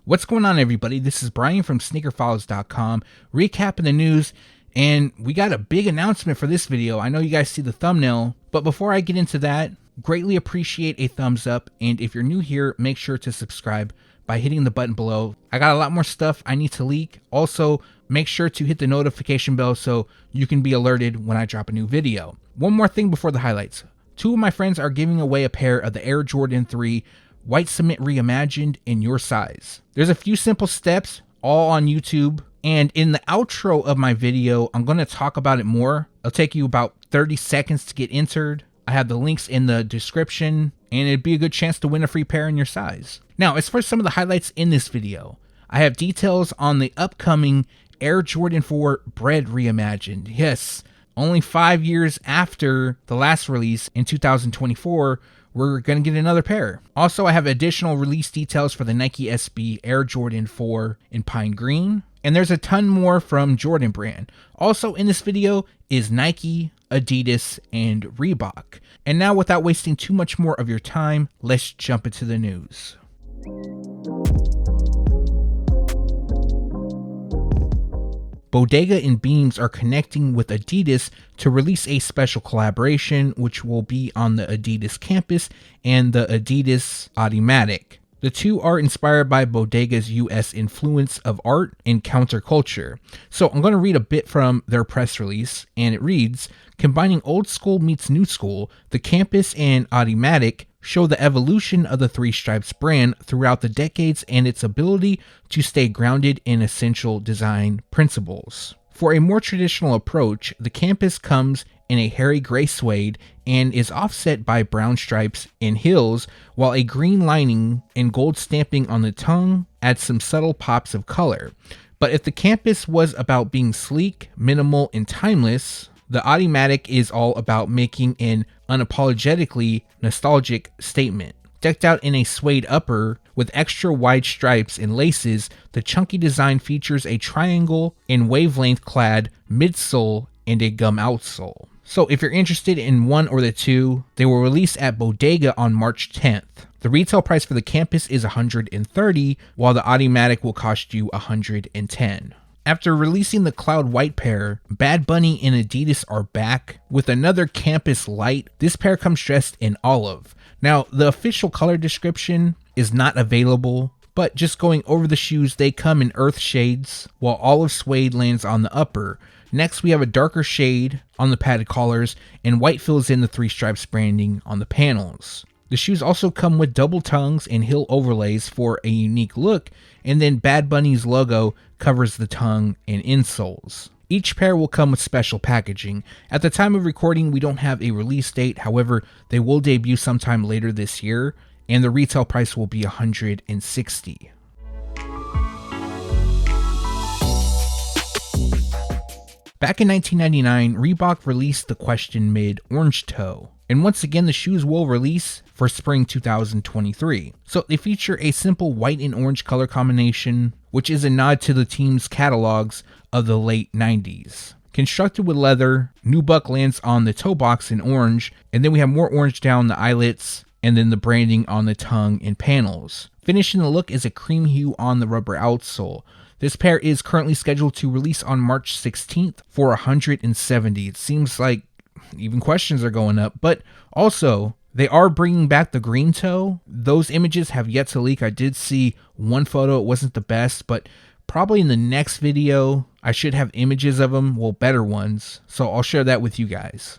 What's going on, everybody? This is Brian from sneakerfiles.com, recapping the news, and we got a big announcement for this video. I know you guys see the thumbnail, but before I get into that, greatly appreciate a thumbs up, and if you're new here, make sure to subscribe by hitting the button below. I got a lot more stuff I need to leak. Also, make sure to hit the notification bell so you can be alerted when I drop a new video. One more thing before the highlights. Two of my friends are giving away a pair of the Air Jordan 3 White Cement Reimagined in your size. There's a few simple steps, all on YouTube, and in the outro of my video, I'm going to talk about it more. It'll take you about 30 seconds to get entered. I have the links in the description, and it'd be a good chance to win a free pair in your size. Now, as for some of the highlights in this video, I have details on the upcoming Air Jordan 4 Bread Reimagined. Yes, only 5 years after the last release in 2024, we're going to get another pair. Also, I have additional release details for the Nike SB Air Jordan 4 in Pine Green. And there's a ton more from Jordan Brand. Also in this video is Nike, Adidas, and Reebok. And now, without wasting too much more of your time, let's jump into the news. Bodega and Beams are connecting with Adidas to release a special collaboration, which will be on the Adidas campus and the Adidas Automatic. The two are inspired by Bodega's US influence of art and counterculture. So I'm going to read a bit from their press release, and it reads, "Combining old school meets new school, the campus and Automatic show the evolution of the Three Stripes brand throughout the decades and its ability to stay grounded in essential design principles. For a more traditional approach, the campus comes in a hairy gray suede and is offset by brown stripes and heels, while a green lining and gold stamping on the tongue adds some subtle pops of color. But if the campus was about being sleek, minimal, and timeless, the Automatic is all about making an unapologetically nostalgic statement. Decked out in a suede upper with extra wide stripes and laces, the chunky design features a triangle and wavelength clad midsole and a gum outsole. So if you're interested in one or the two, they will release at Bodega on March 10th. The retail price for the campus is $130, while the Automatic will cost you $110. After releasing the Cloud White pair, Bad Bunny and Adidas are back with another campus light. This pair comes dressed in olive. Now, the official color description is not available, but just going over the shoes, they come in earth shades, while olive suede lands on the upper. Next, we have a darker shade on the padded collars, and white fills in the Three Stripes branding on the panels. The shoes also come with double tongues and heel overlays for a unique look, and then Bad Bunny's logo covers the tongue and insoles. Each pair will come with special packaging. At the time of recording, we don't have a release date. However, they will debut sometime later this year, and the retail price will be $160. Back in 1999, Reebok released the Question Mid Orange Toe. And once again, the shoes will release for spring 2023. So they feature a simple white and orange color combination, which is a nod to the team's catalogs of the late 90s. Constructed with leather, nubuck lands on the toe box in orange, and then we have more orange down the eyelets, and then the branding on the tongue and panels. Finishing the look is a cream hue on the rubber outsole. This pair is currently scheduled to release on March 16th for $170. It seems like even questions are going up, but also they are bringing back the green toe. Those images have yet to leak. I did see one photo. It wasn't the best, but probably in the next video, I should have images of them, well, better ones. So I'll share that with you guys.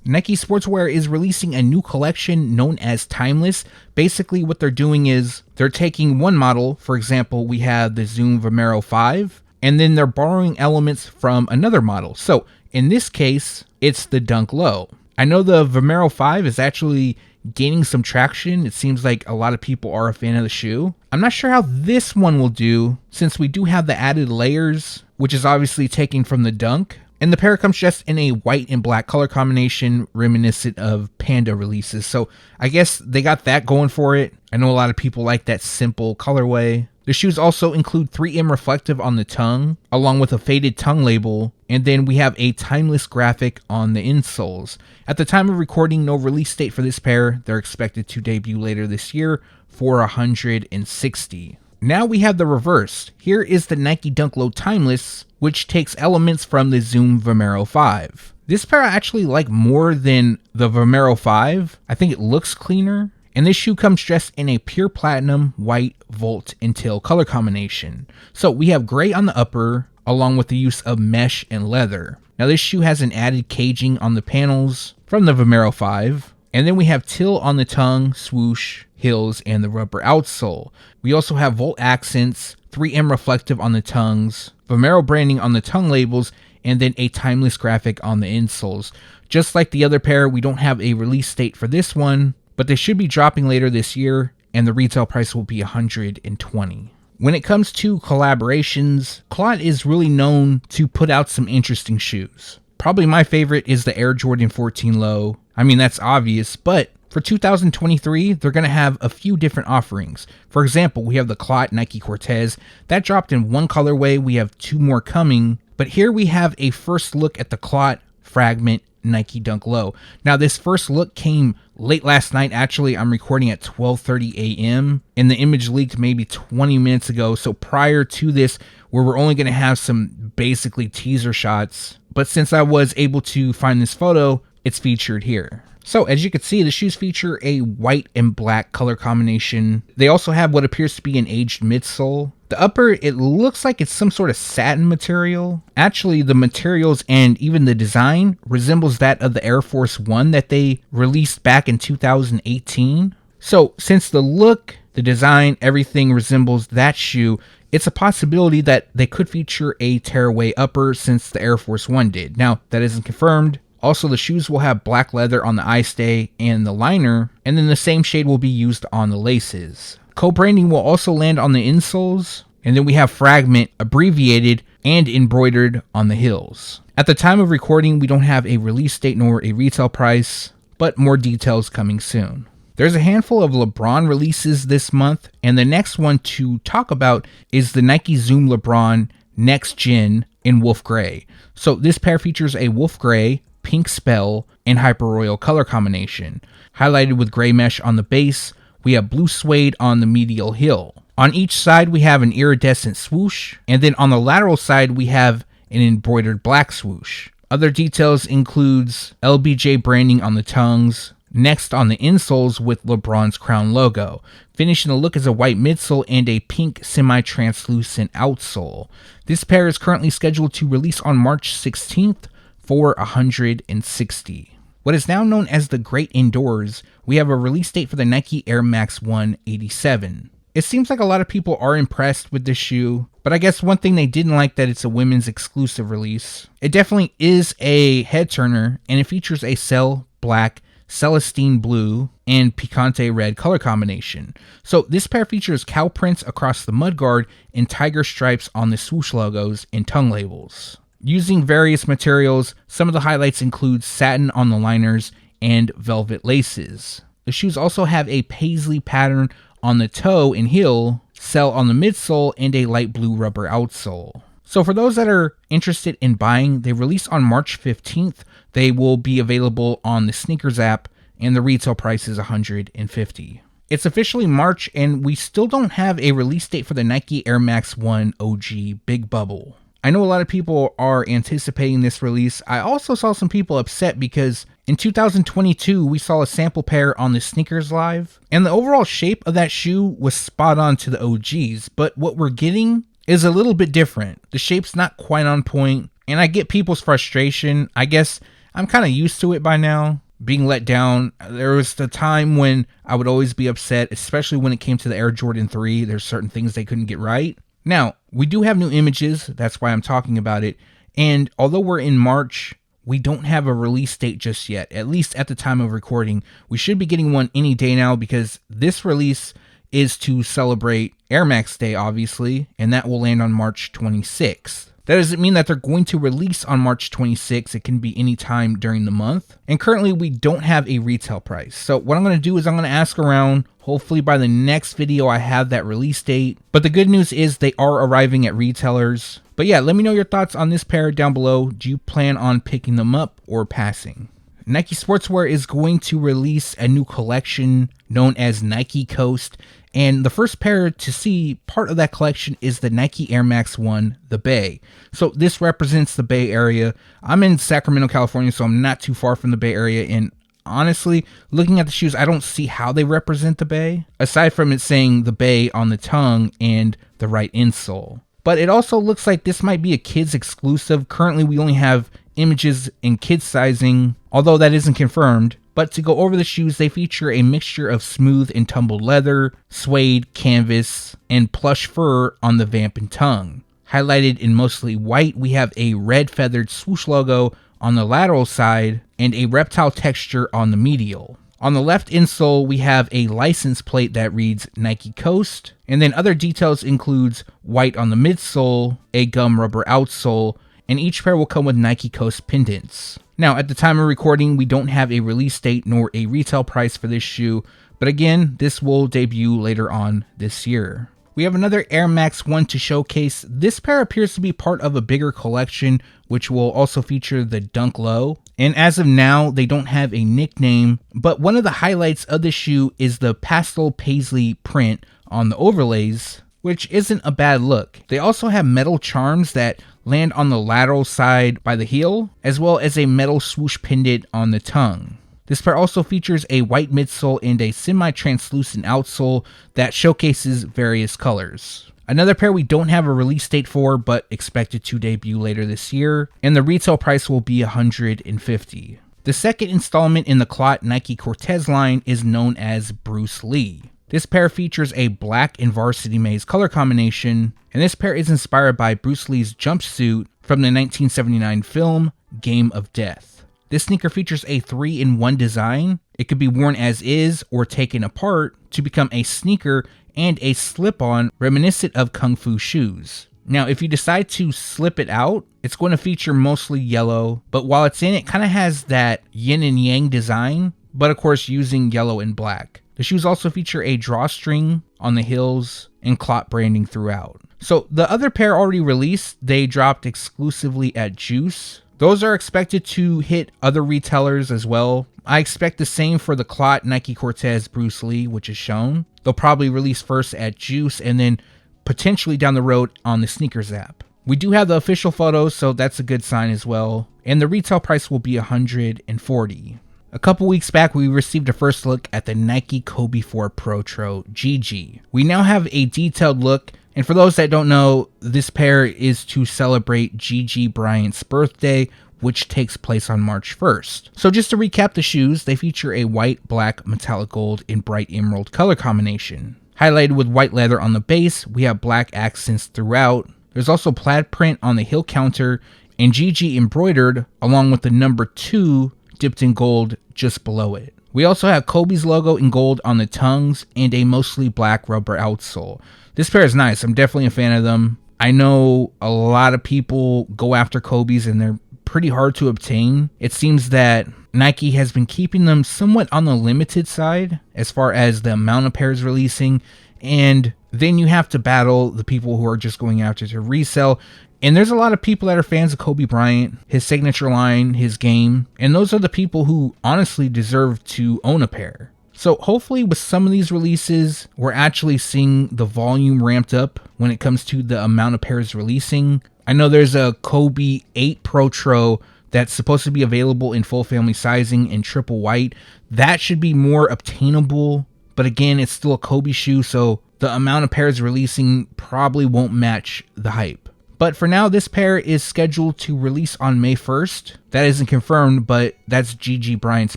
Nike Sportswear is releasing a new collection known as Timeless. Basically, what they're doing is they're taking one model. For example, we have the Zoom Vomero 5, and then they're borrowing elements from another model. So in this case, it's the Dunk Low. I know the Vomero 5 is actually gaining some traction. It seems like a lot of people are a fan of the shoe. I'm not sure how this one will do, since we do have the added layers, which is obviously taken from the Dunk. And the pair comes just in a white and black color combination reminiscent of Panda releases. So I guess they got that going for it. I know a lot of people like that simple colorway. The The shoes also include 3M reflective on the tongue, along with a faded tongue label, and then we have a timeless graphic on the insoles. At the time of recording, no release date for this pair. They're expected to debut later this year for $160. Now we have the reverse. Here is the Nike Dunk Low Timeless, which takes elements from the Zoom Vomero 5. This pair I actually like more than the Vomero 5. I think it looks cleaner. And this shoe comes dressed in a pure platinum, white, Volt, and teal color combination. So we have gray on the upper, along with the use of mesh and leather. Now this shoe has an added caging on the panels from the Vomero 5. And then we have teal on the tongue, swoosh, heels, and the rubber outsole. We also have Volt accents, 3M reflective on the tongues, Vomero branding on the tongue labels, and then a timeless graphic on the insoles. Just like the other pair, we don't have a release date for this one, but they should be dropping later this year, and the retail price will be $120. When it comes to collaborations, Clot is really known to put out some interesting shoes. Probably my favorite is the Air Jordan 14 Low. I mean, that's obvious, but for 2023, they're going to have a few different offerings. For example, we have the Clot Nike Cortez. That dropped in one colorway. We have 2 more coming, but here we have a first look at the Clot Fragment Nike Dunk Low. Now, this first look came late last night. Actually, I'm recording at 12:30 a.m. and the image leaked maybe 20 minutes ago. So prior to this, where we're only going to have some basically teaser shots. But since I was able to find this photo, it's featured here. So as you can see, the shoes feature a white and black color combination. They also have what appears to be an aged midsole. The upper, it looks like it's some sort of satin material. Actually, the materials and even the design resembles that of the Air Force One that they released back in 2018. So since the look, the design, everything resembles that shoe, it's a possibility that they could feature a tearaway upper since the Air Force One did. Now, that isn't confirmed. Also, the shoes will have black leather on the eye stay and the liner, and then the same shade will be used on the laces. Co-branding will also land on the insoles, and then we have Fragment abbreviated and embroidered on the heels. At the time of recording, we don't have a release date nor a retail price, but more details coming soon. There's a handful of LeBron releases this month, and the next one to talk about is the Nike Zoom LeBron Next Gen in Wolf Gray. So this pair features a Wolf Gray, Pink Spell, and Hyper Royal color combination. Highlighted with gray mesh on the base, we have blue suede on the medial heel. On each side, we have an iridescent swoosh, and then on the lateral side, we have an embroidered black swoosh. Other details includes LBJ branding on the tongues, next on the insoles with LeBron's crown logo. Finishing the look is a white midsole and a pink semi-translucent outsole. This pair is currently scheduled to release on March 16th for $160. What is now known as the Great Indoors, we have a release date for the Nike Air Max 187. It seems like a lot of people are impressed with this shoe, but I guess one thing they didn't like that it's a women's exclusive release. It definitely is a head turner, and it features a Cell Black, Celestine Blue, and Picante Red color combination. So this pair features cow prints across the mudguard and tiger stripes on the swoosh logos and tongue labels. Using various materials, some of the highlights include satin on the liners and velvet laces. The shoes also have a paisley pattern on the toe and heel, Cell on the midsole, and a light blue rubber outsole. So for those that are interested in buying, they release on March 15th. They will be available on the SNKRS app, and the retail price is $150. It's officially March, and we still don't have a release date for the Nike Air Max 1 OG Big Bubble. I know a lot of people are anticipating this release. I also saw some people upset because in 2022, we saw a sample pair on the SNKRS Live, and the overall shape of that shoe was spot on to the OGs, but what we're getting is a little bit different. The shape's not quite on point, and I get people's frustration. I guess I'm kind of used to it by now, being let down. There was the time when I would always be upset, especially when it came to the Air Jordan 3. There's certain things they couldn't get right. Now, we do have new images, that's why I'm talking about it, and although we're in March, we don't have a release date just yet, at least at the time of recording. We should be getting one any day now because this release is to celebrate Air Max Day, obviously, and that will land on March 26th. That doesn't mean that they're going to release on March 26th. It can be any time during the month. And currently we don't have a retail price. So what I'm going to do is I'm going to ask around. Hopefully by the next video I have that release date. But the good news is they are arriving at retailers. But yeah, let me know your thoughts on this pair down below. Do you plan on picking them up or passing? Nike Sportswear is going to release a new collection known as Nike Coast. And the first pair to see part of that collection is the Nike Air Max 1, the Bay. So this represents the Bay Area. I'm in Sacramento, California, so I'm not too far from the Bay Area. And honestly, looking at the shoes, I don't see how they represent the Bay, aside from it saying the Bay on the tongue and the right insole. But it also looks like this might be a kids exclusive. Currently, we only have images in kids sizing, although that isn't confirmed. But to go over the shoes, they feature a mixture of smooth and tumbled leather, suede, canvas, and plush fur on the vamp and tongue. Highlighted in mostly white, we have a red feathered swoosh logo on the lateral side and a reptile texture on the medial. On the left insole, we have a license plate that reads Nike Coast, and then other details includes white on the midsole, a gum rubber outsole, and each pair will come with Nike Coast pendants. Now, at the time of recording, we don't have a release date nor a retail price for this shoe, but again, this will debut later on this year. We have another Air Max 1 to showcase. This pair appears to be part of a bigger collection, which will also feature the Dunk Low. And as of now, they don't have a nickname, but one of the highlights of the shoe is the pastel paisley print on the overlays, which isn't a bad look. They also have metal charms that land on the lateral side by the heel, as well as a metal swoosh pendant on the tongue. This pair also features a white midsole and a semi-translucent outsole that showcases various colors. Another pair we don't have a release date for, but expected to debut later this year, and the retail price will be $150. The second installment in the Clot Nike Cortez line is known as Bruce Lee. This pair features a black and varsity maize color combination, and this pair is inspired by Bruce Lee's jumpsuit from the 1979 film Game of Death. This sneaker features a 3-in-1 design. It could be worn as is or taken apart to become a sneaker and a slip-on reminiscent of Kung Fu shoes. Now, if you decide to slip it out, it's going to feature mostly yellow, but while it's in, it kind of has that yin and yang design, but of course using yellow and black. The shoes also feature a drawstring on the heels and Clot branding throughout. So the other pair already released, they dropped exclusively at Juice. Those are expected to hit other retailers as well. I expect the same for the Clot Nike Cortez Bruce Lee, which is shown. They'll probably release first at Juice and then potentially down the road on the Sneakers app. We do have the official photos, so that's a good sign as well. And the retail price will be $140. A couple weeks back, we received a first look at the Nike Kobe 4 Protro GG. We now have a detailed look, and for those that don't know, this pair is to celebrate Gigi Bryant's birthday, which takes place on March 1st. So just to recap the shoes, they feature a white, black, metallic gold, and bright emerald color combination. Highlighted with white leather on the base, we have black accents throughout. There's also plaid print on the heel counter, and GG embroidered along with the number 2 dipped in gold just below it. We also have Kobe's logo in gold on the tongues and a mostly black rubber outsole. This pair is nice. I'm definitely a fan of them. I know a lot of people go after Kobe's and they're pretty hard to obtain. It seems that Nike has been keeping them somewhat on the limited side as far as the amount of pairs releasing, and then you have to battle the people who are just going after to resell. And there's a lot of people that are fans of Kobe Bryant, his signature line, his game, and those are the people who honestly deserve to own a pair. So hopefully with some of these releases, we're actually seeing the volume ramped up when it comes to the amount of pairs releasing. I know there's a Kobe 8 Protro that's supposed to be available in full family sizing and triple white. That should be more obtainable, but again, it's still a Kobe shoe, so the amount of pairs releasing probably won't match the hype. But for now, this pair is scheduled to release on May 1st. That isn't confirmed, but that's Gigi Bryant's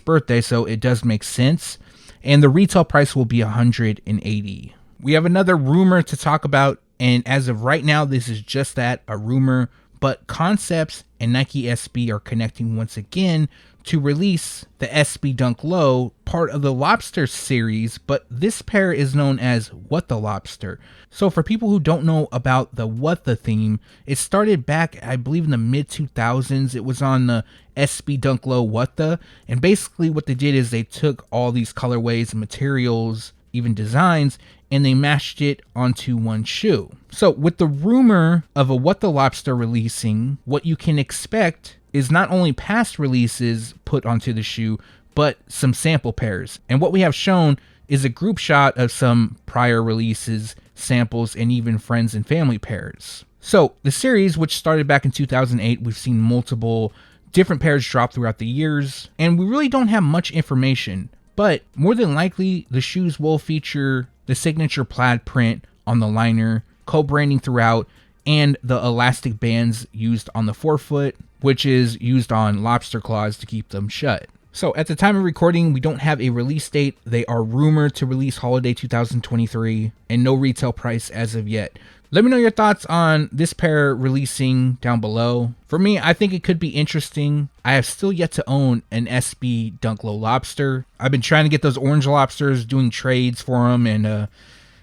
birthday, so it does make sense. And the retail price will be $180. We have another rumor to talk about, and as of right now, this is just that, a rumor. but Concepts and Nike SB are connecting once again to release the SB Dunk Low, part of the Lobster series, but this pair is known as What the Lobster. So for people who don't know about the What the theme, it started back, I believe, in the mid 2000s. It was on the SB Dunk Low What the, and basically what they did is they took all these colorways and materials, even designs, and they mashed it onto one shoe. So with the rumor of a What the Lobster releasing, what you can expect is not only past releases put onto the shoe, but some sample pairs. And what we have shown is a group shot of some prior releases, samples, and even friends and family pairs. So the series, which started back in 2008, we've seen multiple different pairs drop throughout the years, and we really don't have much information, but more than likely the shoes will feature the signature plaid print on the liner, co-branding throughout, and the elastic bands used on the forefoot, which is used on lobster claws to keep them shut. So at the time of recording, we don't have a release date. They are rumored to release holiday 2023 and no retail price as of yet. Let me know your thoughts on this pair releasing down below. For me, I think it could be interesting. I have still yet to own an SB Dunk Low Lobster. I've been trying to get those orange lobsters, doing trades for them, and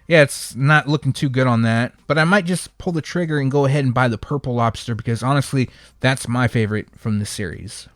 yeah, it's not looking too good on that. But I might just pull the trigger and go ahead and buy the purple lobster because honestly, that's my favorite from this series.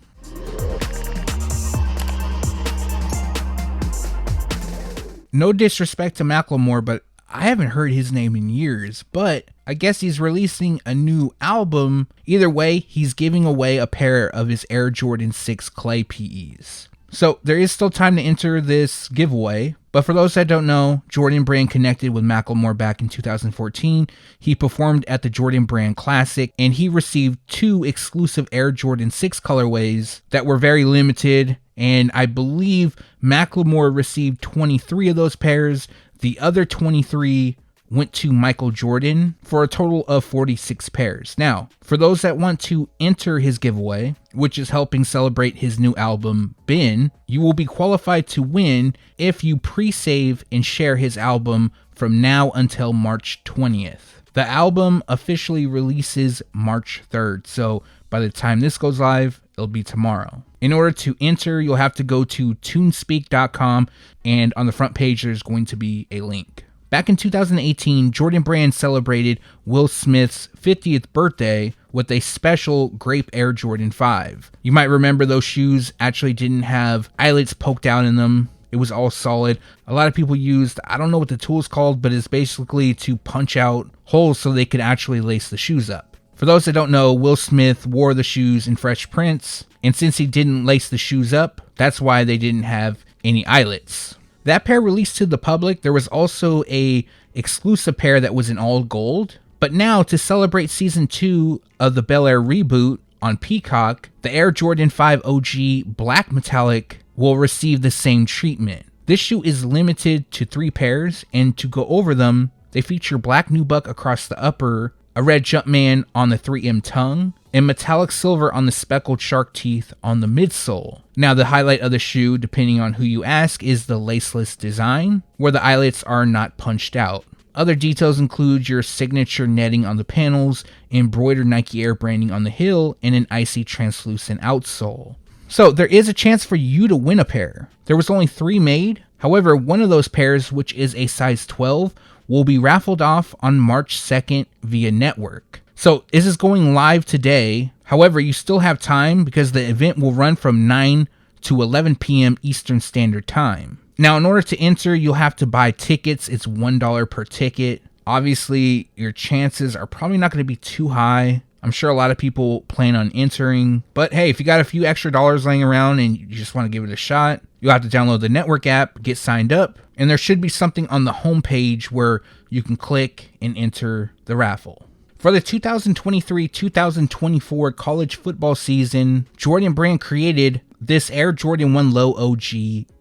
No disrespect to Macklemore, but I haven't heard his name in years. But I guess he's releasing a new album. Either way, he's giving away a pair of his Air Jordan 6 Clay PEs. So there is still time to enter this giveaway. But for those that don't know, Jordan Brand connected with Macklemore back in 2014. He performed at the Jordan Brand Classic, and he received 2 exclusive Air Jordan 6 colorways that were very limited. And I believe Macklemore received 23 of those pairs. The other 23 went to Michael Jordan for a total of 46 pairs. Now, for those that want to enter his giveaway, which is helping celebrate his new album, Bin, you will be qualified to win if you pre-save and share his album from now until March 20th. The album officially releases March 3rd, so by the time this goes live, it'll be tomorrow. In order to enter, you'll have to go to tunespeak.com, and on the front page, there's going to be a link. Back in 2018, Jordan Brand celebrated Will Smith's 50th birthday with a special Grape Air Jordan 5. You might remember those shoes actually didn't have eyelets poked out in them. It was all solid. A lot of people used, I don't know what the tool is called, but it's basically to punch out holes so they could actually lace the shoes up. For those that don't know, Will Smith wore the shoes in Fresh Prince, and since he didn't lace the shoes up, that's why they didn't have any eyelets. That pair released to the public. There was also a exclusive pair that was in all gold. But now, to celebrate season 2 of the Bel Air reboot on Peacock, the Air Jordan 5 OG Black Metallic will receive the same treatment. This shoe is limited to 3 pairs, and to go over them, they feature black nubuck across the upper, a red Jumpman on the 3M tongue, and metallic silver on the speckled shark teeth on the midsole. Now, the highlight of the shoe, depending on who you ask, is the laceless design, where the eyelets are not punched out. Other details include your signature netting on the panels, embroidered Nike Air branding on the heel, and an icy translucent outsole. So there is a chance for you to win a pair. There was only 3 made. However, one of those pairs, which is a size 12, will be raffled off on March 2nd via network. So this is going live today. However, you still have time because the event will run from 9 to 11 p.m. Eastern Standard Time. Now, in order to enter, you'll have to buy tickets. It's $1 per ticket. Obviously, your chances are probably not going to be too high. I'm sure a lot of people plan on entering. But hey, if you got a few extra dollars laying around and you just want to give it a shot, you'll have to download the network app, get signed up, and there should be something on the homepage where you can click and enter the raffle. For the 2023-2024 college football season, Jordan Brand created this Air Jordan 1 Low OG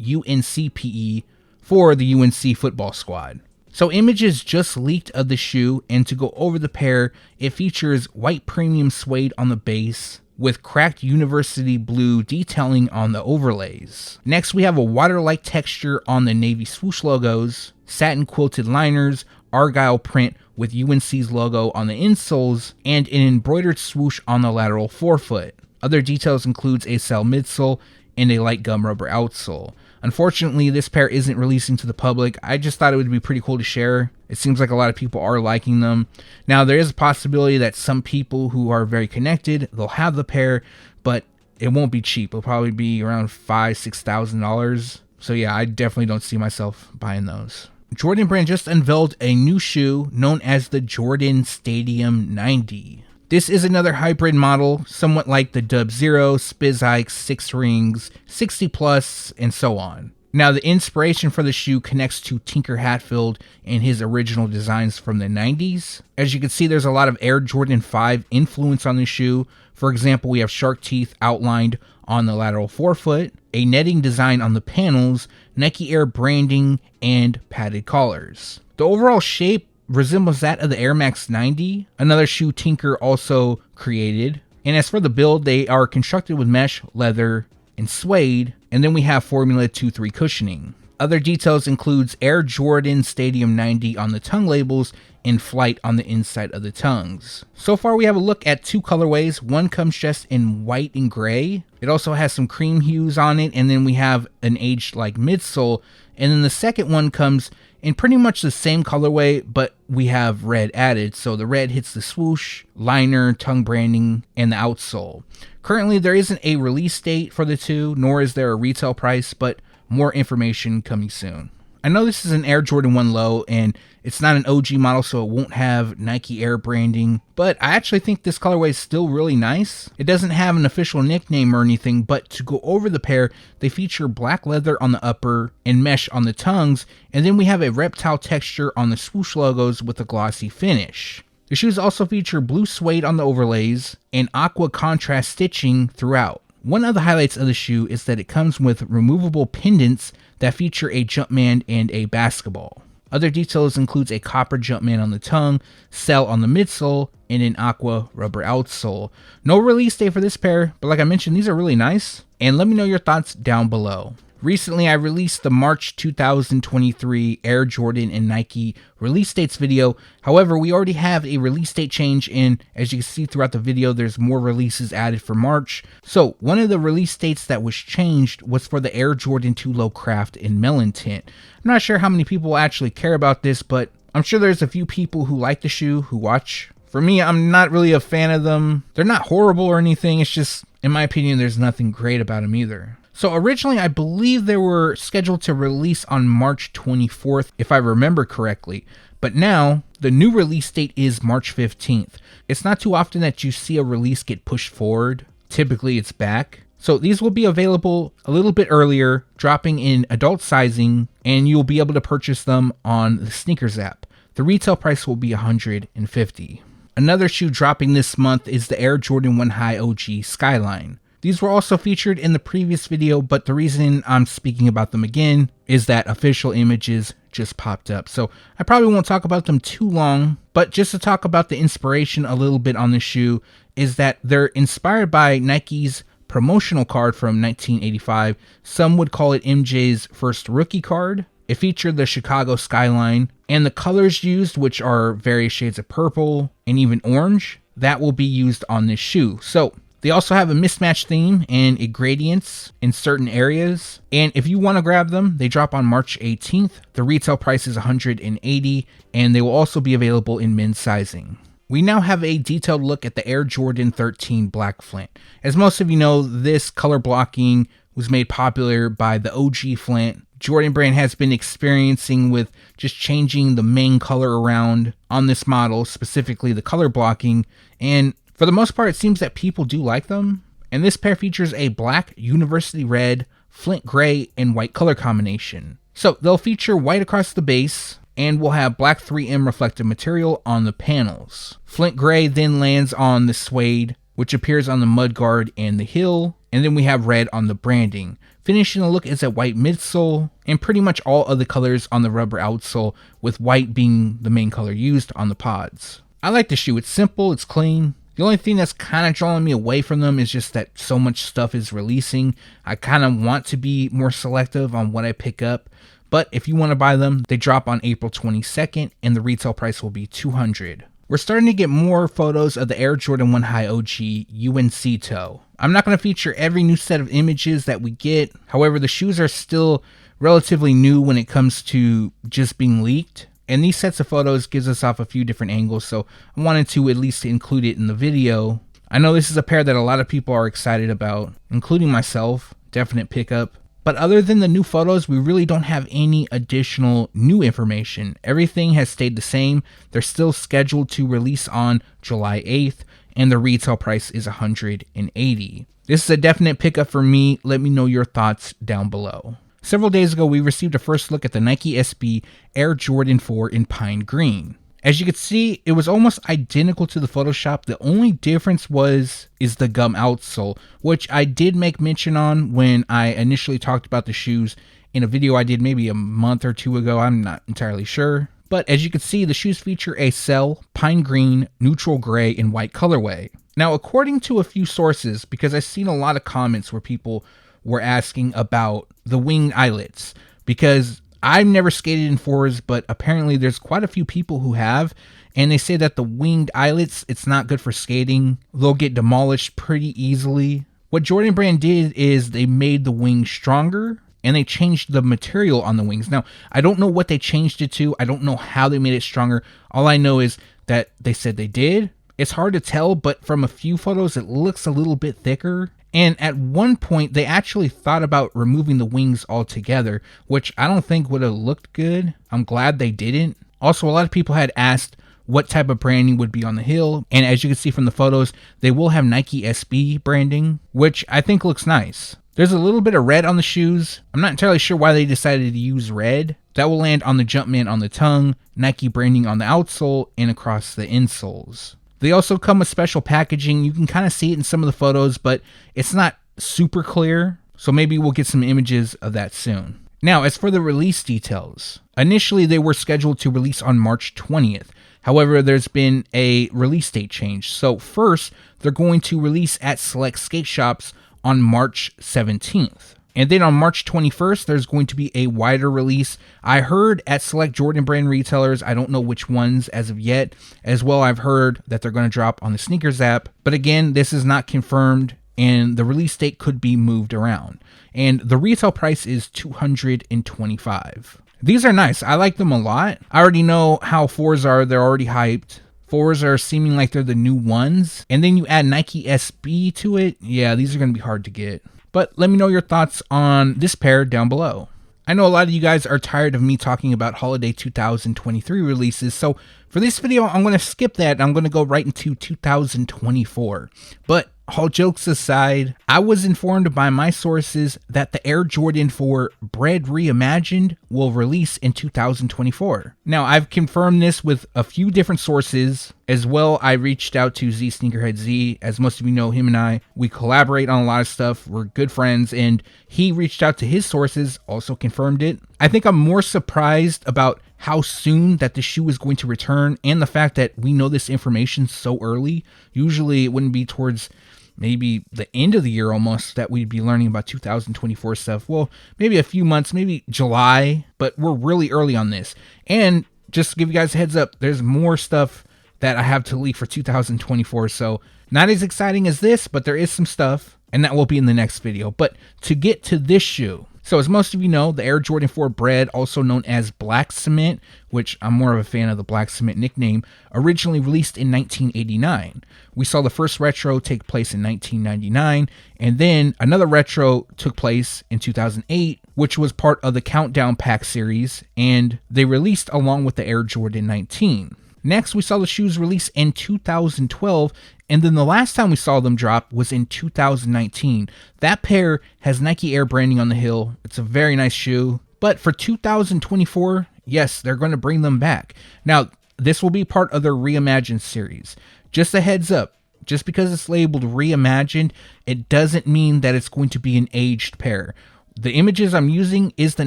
UNC PE for the UNC football squad. So images just leaked of the shoe, and to go over the pair, it features white premium suede on the base, with cracked university blue detailing on the overlays. Next, we have a water-like texture on the Navy swoosh logos, satin quilted liners, Argyle print with UNC's logo on the insoles, and an embroidered swoosh on the lateral forefoot. Other details includes a cell midsole and a light gum rubber outsole. Unfortunately, this pair isn't releasing to the public. I just thought it would be pretty cool to share. It seems like a lot of people are liking them. Now, there is a possibility that some people who are very connected, they'll have the pair, but it won't be cheap. It'll probably be around $5,000-$6,000. So yeah, I definitely don't see myself buying those. Jordan Brand just unveiled a new shoe known as the Jordan Stadium 90. This is another hybrid model, somewhat like the Dub Zero, Spiz Ike, Six Rings, 60 Plus, and so on. Now, the inspiration for the shoe connects to Tinker Hatfield and his original designs from the 90s. As you can see, there's a lot of Air Jordan 5 influence on the shoe. For example, we have shark teeth outlined on the lateral forefoot, a netting design on the panels, Nike Air branding, and padded collars. The overall shape resembles that of the Air Max 90, another shoe Tinker also created. And as for the build, they are constructed with mesh, leather, and suede, and then we have Formula 2-3 cushioning. Other details includes Air Jordan Stadium 90 on the tongue labels and Flight on the inside of the tongues. So far we have a look at two colorways. One comes just in white and gray. It also has some cream hues on it, and then we have an aged like midsole. And then the second one comes in pretty much the same colorway, but we have red added. So the red hits the swoosh, liner, tongue branding, and the outsole. Currently, there isn't a release date for the two, nor is there a retail price, but more information coming soon. I know this is an Air Jordan 1 Low, and it's not an OG model, so it won't have Nike Air branding, but I actually think this colorway is still really nice. It doesn't have an official nickname or anything, but to go over the pair, they feature black leather on the upper and mesh on the tongues, and then we have a reptile texture on the swoosh logos with a glossy finish. The shoes also feature blue suede on the overlays and aqua contrast stitching throughout. One of the highlights of the shoe is that it comes with removable pendants that feature a Jumpman and a basketball. Other details includes a copper Jumpman on the tongue, cell on the midsole, and an aqua rubber outsole. No release date for this pair, but like I mentioned, these are really nice. And let me know your thoughts down below. Recently, I released the March 2023 Air Jordan and Nike release dates video. However, we already have a release date change, and as you can see throughout the video, there's more releases added for March. So one of the release dates that was changed was for the Air Jordan 2 Low Craft in melon tint. I'm not sure how many people actually care about this, but I'm sure there's a few people who like the shoe who watch. For me, I'm not really a fan of them. They're not horrible or anything. It's just, in my opinion, there's nothing great about them either. So originally, I believe they were scheduled to release on March 24th, if I remember correctly. But now, the new release date is March 15th. It's not too often that you see a release get pushed forward. Typically, it's back. So these will be available a little bit earlier, dropping in adult sizing, and you'll be able to purchase them on the Sneakers app. The retail price will be $150. Another shoe dropping this month is the Air Jordan 1 High OG Skyline. These were also featured in the previous video, but the reason I'm speaking about them again is that official images just popped up. So I probably won't talk about them too long, but just to talk about the inspiration a little bit on the shoe is that they're inspired by Nike's promotional card from 1985. Some would call it MJ's first rookie card. It featured the Chicago skyline, and the colors used, which are various shades of purple and even orange, that will be used on this shoe. So they also have a mismatch theme and a gradients in certain areas. And if you want to grab them, they drop on March 18th. The retail price is $180, and they will also be available in men's sizing. We now have a detailed look at the Air Jordan 13 Black Flint. As most of you know, this color blocking was made popular by the OG Flint. Jordan Brand has been experiencing with just changing the main color around on this model, specifically the color blocking, and for the most part, it seems that people do like them. And this pair features a black, university red, flint gray, and white color combination. So they'll feature white across the base, and will have black 3M reflective material on the panels. Flint gray then lands on the suede, which appears on the mudguard and the heel, and then we have red on the branding. Finishing the look is a white midsole, and pretty much all other colors on the rubber outsole, with white being the main color used on the pods. I like the shoe. It's simple, it's clean, The only thing that's kind of drawing me away from them is just that so much stuff is releasing. I kind of want to be more selective on what I pick up. But if you want to buy them, they drop on April 22nd and the retail price will be $200. We're starting to get more photos of the Air Jordan 1 High OG UNC toe. I'm not going to feature every new set of images that we get. However, the shoes are still relatively new when it comes to just being leaked. And these sets of photos gives us off a few different angles, so I wanted to at least include it in the video. I know this is a pair that a lot of people are excited about, including myself, definite pickup. But other than the new photos, we really don't have any additional new information. Everything has stayed the same. They're still scheduled to release on July 8th, and the retail price is $180. This is a definite pickup for me. Let me know your thoughts down below. Several days ago, we received a first look at the Nike SB Air Jordan 4 in pine green. As you can see, it was almost identical to the Photoshop. The only difference is the gum outsole, which I did make mention on when I initially talked about the shoes in a video I did maybe a month or two ago. I'm not entirely sure. But as you can see, the shoes feature a cell, pine green, neutral gray, and white colorway. Now, according to a few sources, because I've seen a lot of comments where people were asking about the wing eyelets, because I've never skated in 4s, but apparently there's quite a few people who have, and they say that the winged eyelets, it's not good for skating. They'll get demolished pretty easily. What Jordan Brand did is they made the wings stronger, and they changed the material on the wings. Now, I don't know what they changed it to. I don't know how they made it stronger. All I know is that they said they did. It's hard to tell, but from a few photos, it looks a little bit thicker. And at one point, they actually thought about removing the wings altogether, which I don't think would have looked good. I'm glad they didn't. Also, a lot of people had asked what type of branding would be on the heel. And as you can see from the photos, they will have Nike SB branding, which I think looks nice. There's a little bit of red on the shoes. I'm not entirely sure why they decided to use red. That will land on the Jumpman on the tongue, Nike branding on the outsole, and across the insoles. They also come with special packaging. You can kind of see it in some of the photos, but it's not super clear. So maybe we'll get some images of that soon. Now, as for the release details, initially they were scheduled to release on March 20th. However, there's been a release date change. So first, they're going to release at select skate shops on March 17th. And then on March 21st, there's going to be a wider release. I heard at select Jordan Brand retailers, I don't know which ones as of yet. As well, I've heard that they're going to drop on the Sneakers app. But again, this is not confirmed, and the release date could be moved around. And the retail price is $225. These are nice. I like them a lot. I already know how 4s are. They're already hyped. 4s are seeming like they're the new ones. And then you add Nike SB to it. Yeah, these are going to be hard to get. But let me know your thoughts on this pair down below. I know a lot of you guys are tired of me talking about holiday 2023 releases, so for this video, I'm going to skip that. I'm going to go right into 2024. But all jokes aside, I was informed by my sources that the Air Jordan 4 Bred Reimagined will release in 2024. Now, I've confirmed this with a few different sources. As well, I reached out to Z Sneakerhead Z. As most of you know, him and we collaborate on a lot of stuff. We're good friends, and he reached out to his sources, also confirmed it. I think I'm more surprised about how soon that the shoe is going to return, and the fact that we know this information so early. Usually, it wouldn't be towards maybe the end of the year almost that we'd be learning about 2024 stuff. Well, maybe a few months, maybe July, but we're really early on this. And just to give you guys a heads up, there's more stuff that I have to leak for 2024. So not as exciting as this, but there is some stuff, and that will be in the next video. But to get to this shoe, so as most of you know, the Air Jordan 4 Bred, also known as Black Cement, which I'm more of a fan of the Black Cement nickname, originally released in 1989. We saw the first retro take place in 1999, and then another retro took place in 2008, which was part of the Countdown Pack series, and they released along with the Air Jordan 19. Next, we saw the shoes release in 2012, and then the last time we saw them drop was in 2019. That pair has Nike Air branding on the heel. It's a very nice shoe. But for 2024, yes, they're going to bring them back. Now, this will be part of their Reimagined series. Just a heads up, just because it's labeled Reimagined, it doesn't mean that it's going to be an aged pair. The images I'm using is the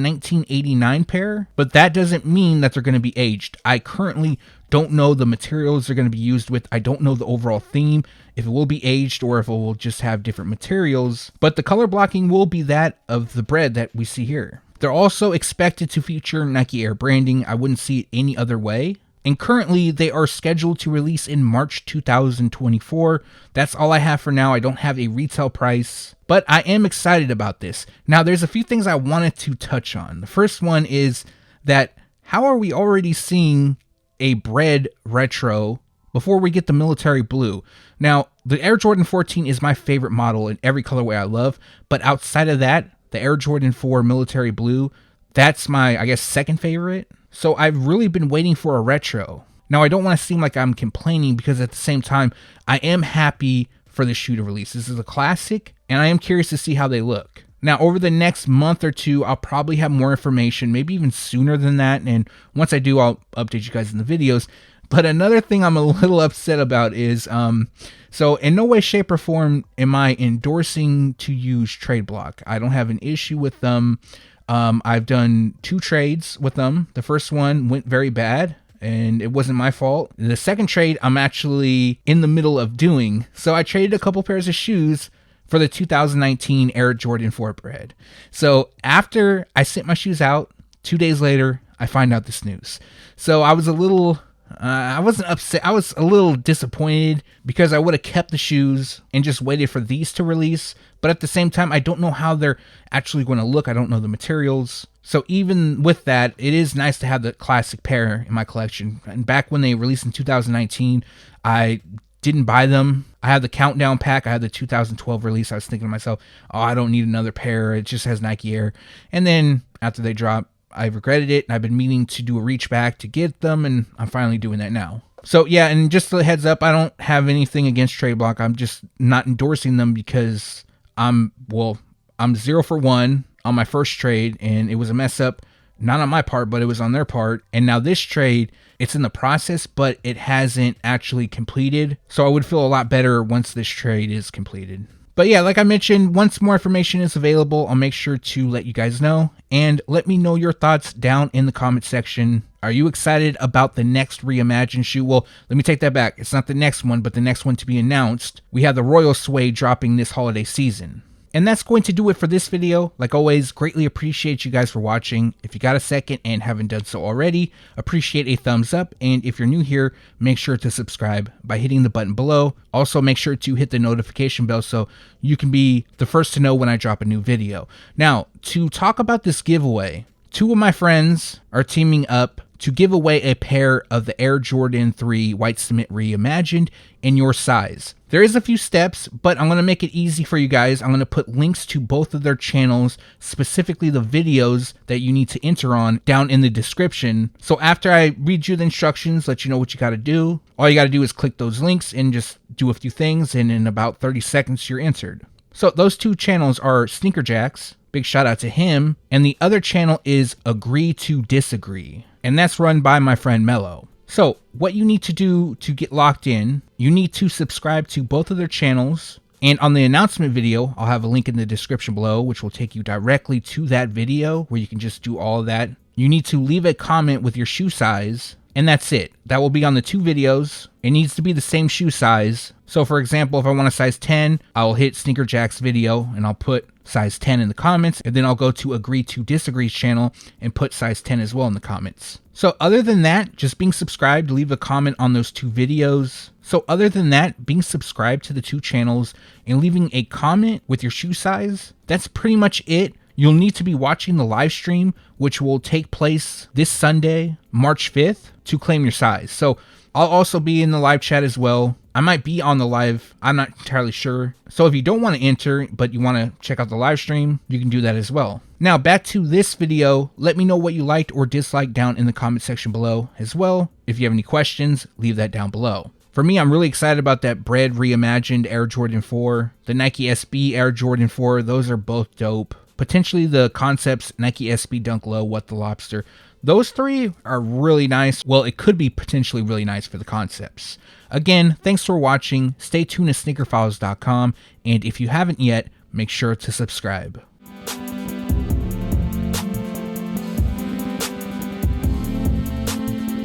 1989 pair, but that doesn't mean that they're going to be aged. I currently don't know the materials they're going to be used with. I don't know the overall theme, if it will be aged or if it will just have different materials, but the color blocking will be that of the bread that we see here. They're also expected to feature Nike Air branding. I wouldn't see it any other way. And currently they are scheduled to release in March 2024. That's all I have for now. I don't have a retail price, but I am excited about this. Now, there's a few things I wanted to touch on. The first one is that how are we already seeing a bread retro before we get the military blue? Now, the Air Jordan 14 is my favorite model in every colorway I love, but outside of that, the Air Jordan 4 military blue, that's my, I guess, second favorite. So I've really been waiting for a retro. Now, I don't want to seem like I'm complaining because at the same time, I am happy for the shoe to release. This is a classic, and I am curious to see how they look. Now, over the next month or two, I'll probably have more information, maybe even sooner than that. And once I do, I'll update you guys in the videos. But another thing I'm a little upset about is, so in no way, shape, or form am I endorsing to use Trade Block. I don't have an issue with them. I've done 2 trades with them. The first one went very bad, and it wasn't my fault. The second trade, I'm actually in the middle of doing. So I traded a couple pairs of shoes for the 2019 Air Jordan 4 bread. So after I sent my shoes out, 2 days later, I find out this news. So I was a little... I wasn't upset. I was a little disappointed because I would have kept the shoes and just waited for these to release. But at the same time, I don't know how they're actually going to look. I don't know the materials. So even with that, it is nice to have the classic pair in my collection. And back when they released in 2019, I didn't buy them. I had the Countdown pack. I had the 2012 release. I was thinking to myself, oh, I don't need another pair. It just has Nike Air. And then after they dropped, I regretted it, and I've been meaning to do a reach back to get them, and I'm finally doing that now. So yeah, and just a heads up, I don't have anything against Trade Block. I'm just not endorsing them because I'm 0 for 1 on my first trade, and it was a mess up, not on my part, but it was on their part. And now this trade, it's in the process, but it hasn't actually completed. So I would feel a lot better once this trade is completed. But yeah, like I mentioned, once more information is available, I'll make sure to let you guys know. And let me know your thoughts down in the comment section. Are you excited about the next reimagined shoe? Well, let me take that back. It's not the next one, but the next one to be announced. We have the Royal Suede dropping this holiday season. And that's going to do it for this video. Like always, greatly appreciate you guys for watching. If you got a second and haven't done so already, appreciate a thumbs up. And if you're new here, make sure to subscribe by hitting the button below. Also, make sure to hit the notification bell so you can be the first to know when I drop a new video. Now, to talk about this giveaway, 2 of my friends are teaming up to give away a pair of the Air Jordan 3 White Cement Reimagined in your size. There is a few steps, but I'm going to make it easy for you guys. I'm going to put links to both of their channels, specifically the videos that you need to enter on, down in the description. So after I read you the instructions, let you know what you got to do, all you got to do is click those links and just do a few things, and in about 30 seconds you're entered. So those 2 channels are Sneaker Jacks, big shout out to him, and the other channel is Agree to Disagree, and that's run by my friend Mello. So what you need to do to get locked in, you need to subscribe to both of their channels, and on the announcement video, I'll have a link in the description below, which will take you directly to that video where you can just do all of that. You need to leave a comment with your shoe size, and that's it. That will be on the 2 videos. It needs to be the same shoe size. So for example, if I want a size 10, I'll hit Sneaker Jack's video and I'll put size 10 in the comments, and then I'll go to Agree to Disagree's channel and put size 10 as well in the comments. So other than that, just being subscribed, leave a comment on those 2 videos. So other than that, being subscribed to the 2 channels and leaving a comment with your shoe size, that's pretty much it. You'll need to be watching the live stream, which will take place this Sunday, March 5th, to claim your size. So I'll also be in the live chat as well. I might be on the live. I'm not entirely sure. So if you don't want to enter, but you want to check out the live stream, you can do that as well. Now back to this video. Let me know what you liked or disliked down in the comment section below as well. If you have any questions, leave that down below. For me, I'm really excited about that bread reimagined Air Jordan 4. The Nike SB Air Jordan 4, those are both dope. Potentially the concepts Nike SB Dunk Low, What the Lobster. Those 3 are really nice. Well, it could be potentially really nice for the concepts. Again, thanks for watching. Stay tuned to sneakerfiles.com. And if you haven't yet, make sure to subscribe.